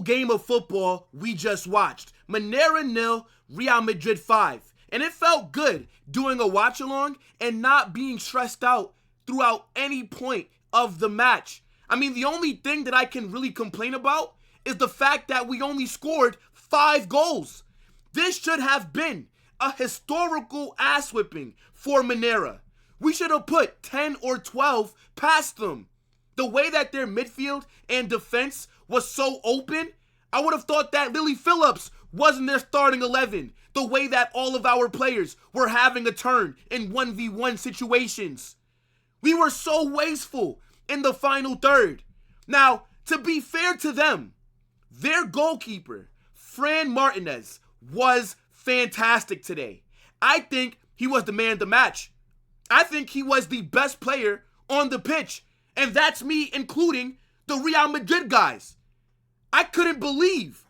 game of football we just watched. Minera 0, Real Madrid 5. And it felt good doing a watch along and not being stressed out throughout any point of the match. I mean, the only thing that I can really complain about is the fact that we only scored 5 goals. This should have been a historical ass whipping for Minera. We should have put 10 or 12 past them. The way that their midfield and defense was so open, I would have thought that Lily Phillips wasn't their starting 11. The way that all of our players were having a turn in 1v1 situations. We were so wasteful in the final third. Now, to be fair to them, their goalkeeper, Fran Martinez, was fantastic today. I think he was the man of the match. I think he was the best player on the pitch. And that's me including the Real Madrid guys. I couldn't believe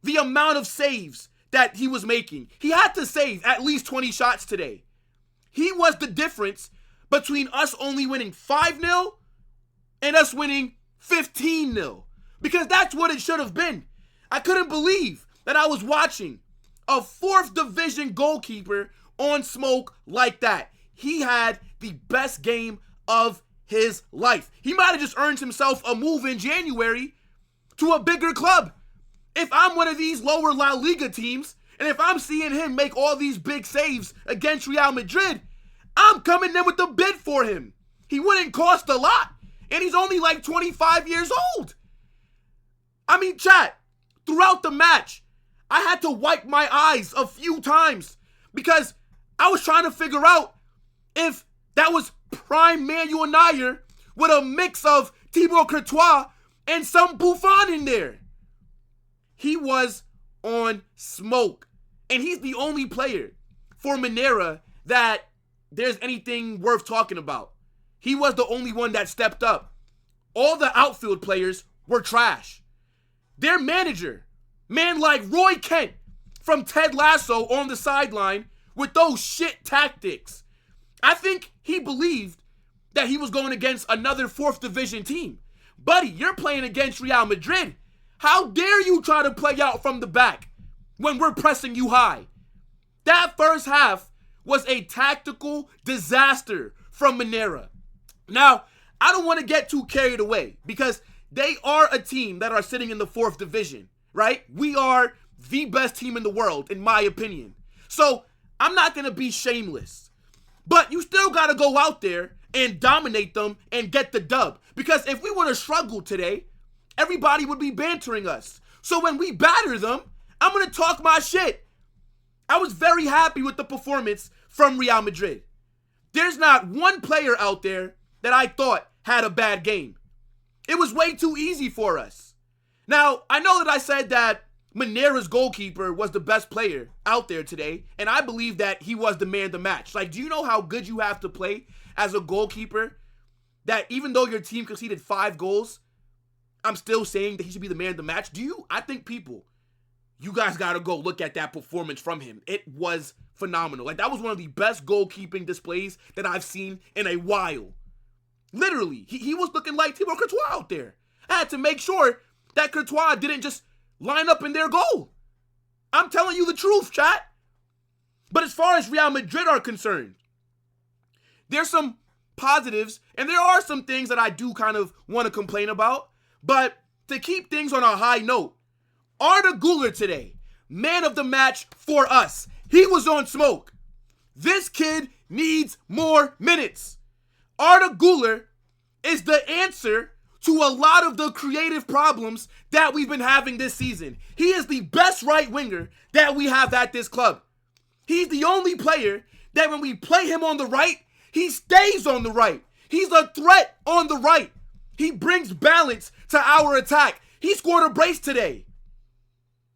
the amount of saves that he was making. He had to save at least 20 shots today. He was the difference between us only winning 5-0 and us winning 15-0. Because that's what it should have been. I couldn't believe that I was watching a 4th division goalkeeper on smoke like that. He had the best game of his life. He might have just earned himself a move in January to a bigger club. If I'm one of these lower La Liga teams, and if I'm seeing him make all these big saves against Real Madrid, I'm coming in with a bid for him. He wouldn't cost a lot, and he's only like 25 years old. I mean, chat, throughout the match, I had to wipe my eyes a few times because I was trying to figure out if that was prime Manuel Neuer with a mix of Thibaut Courtois and some Buffon in there. He was on smoke. And he's the only player for Minera that there's anything worth talking about. He was the only one that stepped up. All the outfield players were trash. Their manager, man like Roy Kent from Ted Lasso on the sideline with those shit tactics. I think he believed that he was going against another 4th division team. Buddy, you're playing against Real Madrid. How dare you try to play out from the back when we're pressing you high? That first half was a tactical disaster from Minera. Now, I don't want to get too carried away because they are a team that are sitting in the 4th division, right? We are the best team in the world, in my opinion. So I'm not going to be shameless. But you still got to go out there and dominate them and get the dub. Because if we would have struggled today, everybody would be bantering us. So when we batter them, I'm going to talk my shit. I was very happy with the performance from Real Madrid. There's not one player out there that I thought had a bad game. It was way too easy for us. Now, I know that I said that Minera's goalkeeper was the best player out there today, and I believe that he was the man of the match. Like, do you know how good you have to play as a goalkeeper that even though your team conceded 5 goals, I'm still saying that he should be the man of the match? I think you guys got to go look at that performance from him. It was phenomenal. Like, that was one of the best goalkeeping displays that I've seen in a while. Literally, he was looking like Thibaut Courtois out there. I had to make sure that Courtois didn't just line up in their goal. I'm telling you the truth, chat. But as far as Real Madrid are concerned, there's some positives, and there are some things that I do kind of want to complain about. But to keep things on a high note, Arda Guler today, man of the match for us. He was on smoke. This kid needs more minutes. Arda Guler is the answer to a lot of the creative problems that we've been having this season. He is the best right winger that we have at this club. He's the only player that when we play him on the right, he stays on the right. He's a threat on the right. He brings balance to our attack. He scored a brace today.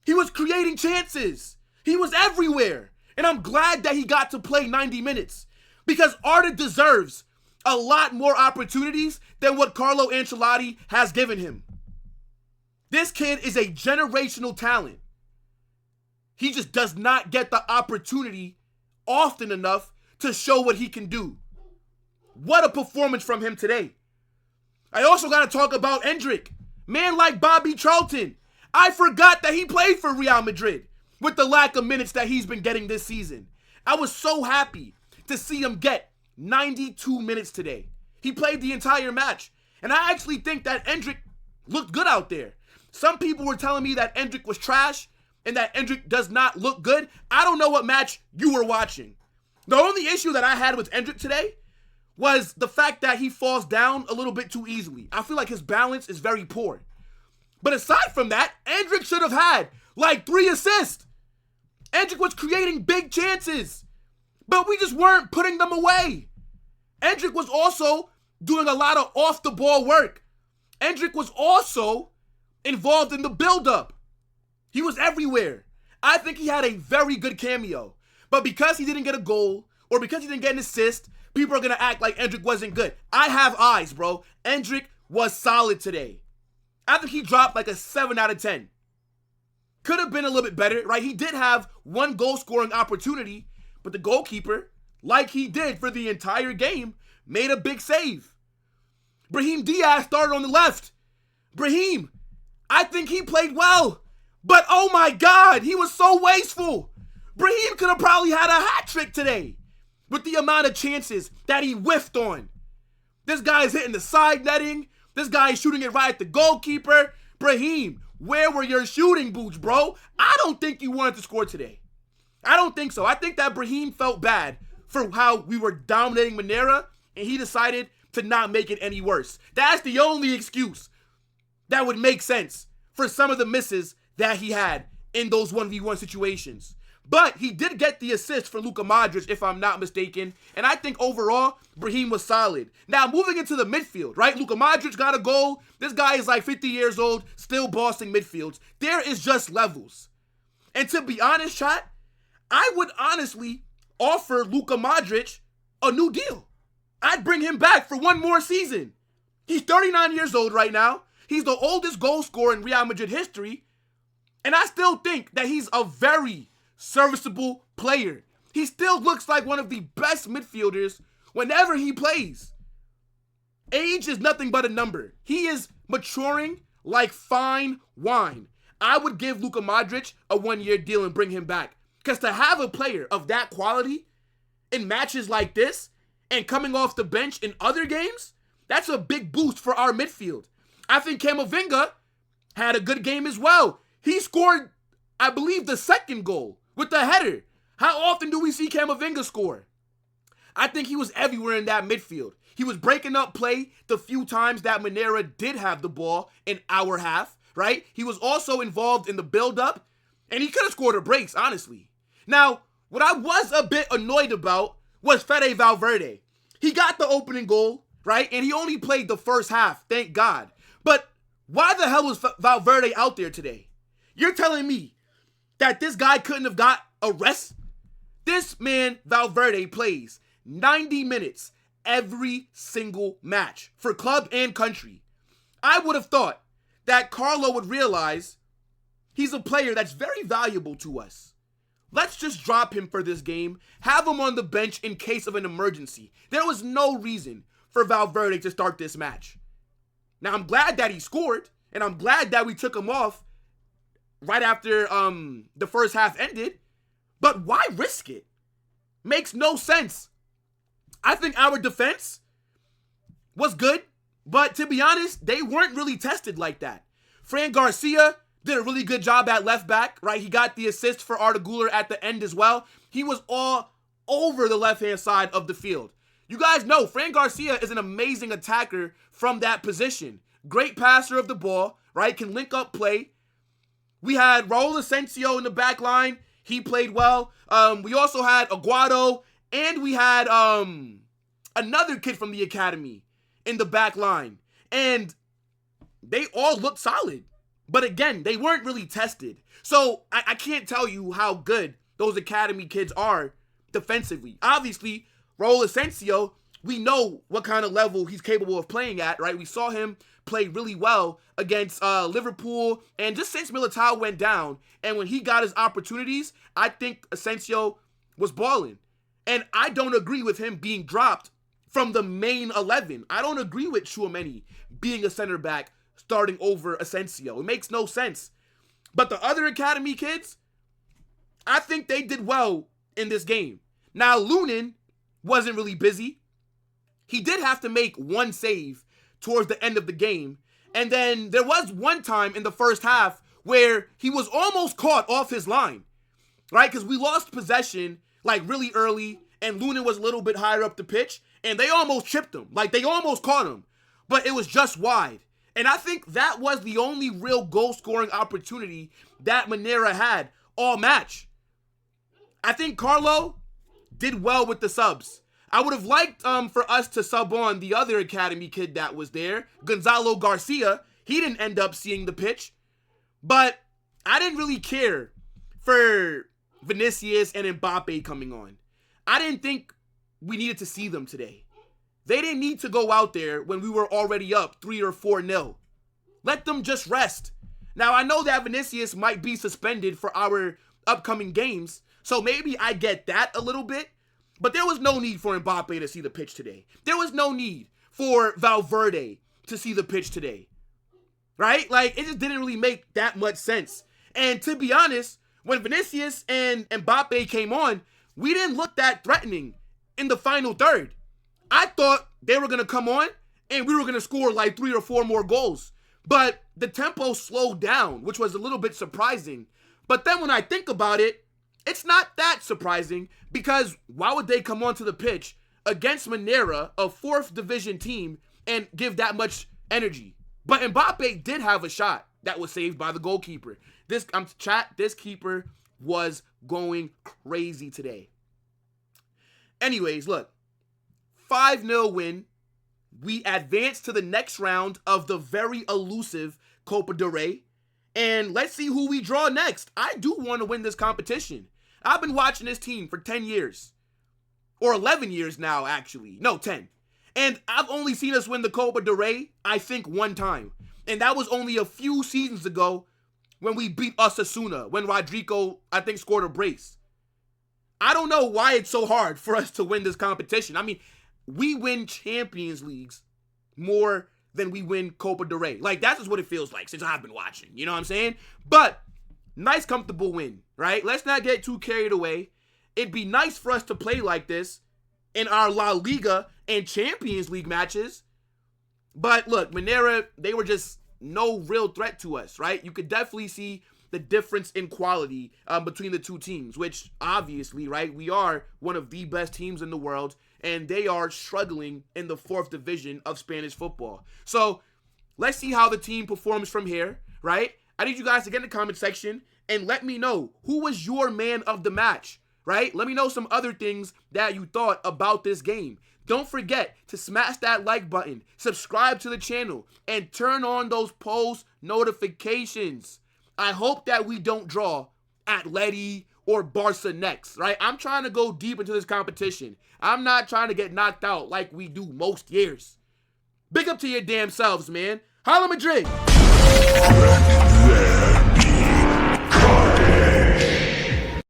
He was creating chances. He was everywhere. And I'm glad that he got to play 90 minutes because Arda deserves a lot more opportunities than what Carlo Ancelotti has given him. This kid is a generational talent. He just does not get the opportunity often enough to show what he can do. What a performance from him today. I also got to talk about Endrick. Man like Bobby Charlton. I forgot that he played for Real Madrid with the lack of minutes that he's been getting this season. I was so happy to see him get 92 minutes today. He played the entire match. And I actually think that Endrick looked good out there. Some people were telling me that Endrick was trash and that Endrick does not look good. I don't know what match you were watching. The only issue that I had with Endrick today was the fact that he falls down a little bit too easily. I feel like his balance is very poor. But aside from that, Endrick should have had like 3 assists. Endrick was creating big chances, but we just weren't putting them away. Endrick was also doing a lot of off-the-ball work. Endrick was also involved in the build-up. He was everywhere. I think he had a very good cameo. But because he didn't get a goal, or because he didn't get an assist, people are going to act like Endrick wasn't good. I have eyes, bro. Endrick was solid today. I think he dropped like a 7 out of 10. Could have been a little bit better, right? He did have 1 goal-scoring opportunity, but the goalkeeper, like he did for the entire game, made a big save. Brahim Diaz started on the left. Brahim, I think he played well, but oh my God, he was so wasteful. Brahim could have probably had a hat trick today with the amount of chances that he whiffed on. This guy is hitting the side netting. This guy is shooting it right at the goalkeeper. Brahim, where were your shooting boots, bro? I don't think you wanted to score today. I don't think so. I think that Brahim felt bad for how we were dominating Minera, and he decided to not make it any worse. That's the only excuse that would make sense for some of the misses that he had in those 1v1 situations. But he did get the assist for Luka Modric, if I'm not mistaken. And I think overall, Brahim was solid. Now, moving into the midfield, right? Luka Modric got a goal. This guy is like 50 years old, still bossing midfields. There is just levels. And to be honest, chat, I would honestly offer Luka Modric a new deal. I'd bring him back for 1 more season. He's 39 years old right now. He's the oldest goal scorer in Real Madrid history. And I still think that he's a very serviceable player. He still looks like one of the best midfielders whenever he plays. Age is nothing but a number. He is maturing like fine wine. I would give Luka Modric a 1-year deal and bring him back. Because to have a player of that quality in matches like this and coming off the bench in other games, that's a big boost for our midfield. I think Camavinga had a good game as well. He scored, I believe, the 2nd goal with the header. How often do we see Camavinga score? I think he was everywhere in that midfield. He was breaking up play the few times that Minera did have the ball in our half, right? He was also involved in the build-up, and he could have scored a brace, honestly. Now, what I was a bit annoyed about was Fede Valverde. He got the opening goal, right? And he only played the first half, thank God. But why the hell was Valverde out there today? You're telling me that this guy couldn't have got a rest? This man, Valverde, plays 90 minutes every single match for club and country. I would have thought that Carlo would realize he's a player that's very valuable to us. Let's just drop him for this game, have him on the bench in case of an emergency. There was no reason for Valverde to start this match. Now, I'm glad that he scored, and I'm glad that we took him off right after the first half ended, but why risk it? Makes no sense. I think our defense was good, but to be honest, they weren't really tested like that. Fran Garcia did a really good job at left back, right? He got the assist for Arda Guler at the end as well. He was all over the left-hand side of the field. You guys know Fran Garcia is an amazing attacker from that position. Great passer of the ball, right? Can link up play. We had Raul Asensio in the back line. He played well. We also had Aguado, and we had another kid from the academy in the back line. And they all looked solid. But again, they weren't really tested. So I can't tell you how good those academy kids are defensively. Obviously, Raul Asensio, we know what kind of level he's capable of playing at, right? We saw him play really well against Liverpool, and just since Militao went down, and when he got his opportunities, I think Asensio was balling. And I don't agree with him being dropped from the main 11. I don't agree with Tchouaméni being a center back starting over Asensio. It makes no sense. But the other academy kids, I think they did well in this game. Now, Lunin wasn't really busy. He did have to make one save towards the end of the game. And then there was one time in the first half where he was almost caught off his line, right? Because we lost possession like really early, and Lunin was a little bit higher up the pitch, and they almost tripped him. Like, they almost caught him, but it was just wide. And I think that was the only real goal-scoring opportunity that Minera had all match. I think Carlo did well with the subs. I would have liked for us to sub on the other academy kid that was there, Gonzalo Garcia. He didn't end up seeing the pitch. But I didn't really care for Vinicius and Mbappe coming on. I didn't think we needed to see them today. They didn't need to go out there when we were already up 3 or 4-0. Let them just rest. Now, I know that Vinicius might be suspended for our upcoming games, so maybe I get that a little bit. But there was no need for Mbappe to see the pitch today. There was no need for Valverde to see the pitch today. Right? Like, it just didn't really make that much sense. And to be honest, when Vinicius and Mbappe came on, we didn't look that threatening in the final third. I thought they were going to come on and we were going to score like 3 or 4 more goals. But the tempo slowed down, which was a little bit surprising. But then when I think about it, it's not that surprising, because why would they come onto the pitch against Minera, a 4th division team, and give that much energy? But Mbappe did have a shot that was saved by the goalkeeper. This keeper was going crazy today. Anyways, look, 5-0 win. We advance to the next round of the very elusive Copa del Rey. And let's see who we draw next. I do want to win this competition. I've been watching this team for 10 years. Or 11 years now, actually. No, 10. And I've only seen us win the Copa del Rey, I think, one time. And that was only a few seasons ago when we beat Osasuna, when Rodrigo, I think, scored a brace. I don't know why it's so hard for us to win this competition. I mean, we win Champions Leagues more than we win Copa del Rey. Like, that's just what it feels like since I've been watching. You know what I'm saying? But nice, comfortable win, right? Let's not get too carried away. It'd be nice for us to play like this in our La Liga and Champions League matches. But look, Minera, they were just no real threat to us, right? You could definitely see the difference in quality between the two teams, which obviously, right, we are one of the best teams in the world, and they are struggling in the 4th division of Spanish football. So let's see how the team performs from here, right? I need you guys to get in the comment section and let me know who was your man of the match, right? Let me know some other things that you thought about this game. Don't forget to smash that like button, subscribe to the channel, and turn on those post notifications. I hope that we don't draw Atleti or Barca next, right? I'm trying to go deep into this competition. I'm not trying to get knocked out like we do most years. Big up to your damn selves, man. Holla Madrid!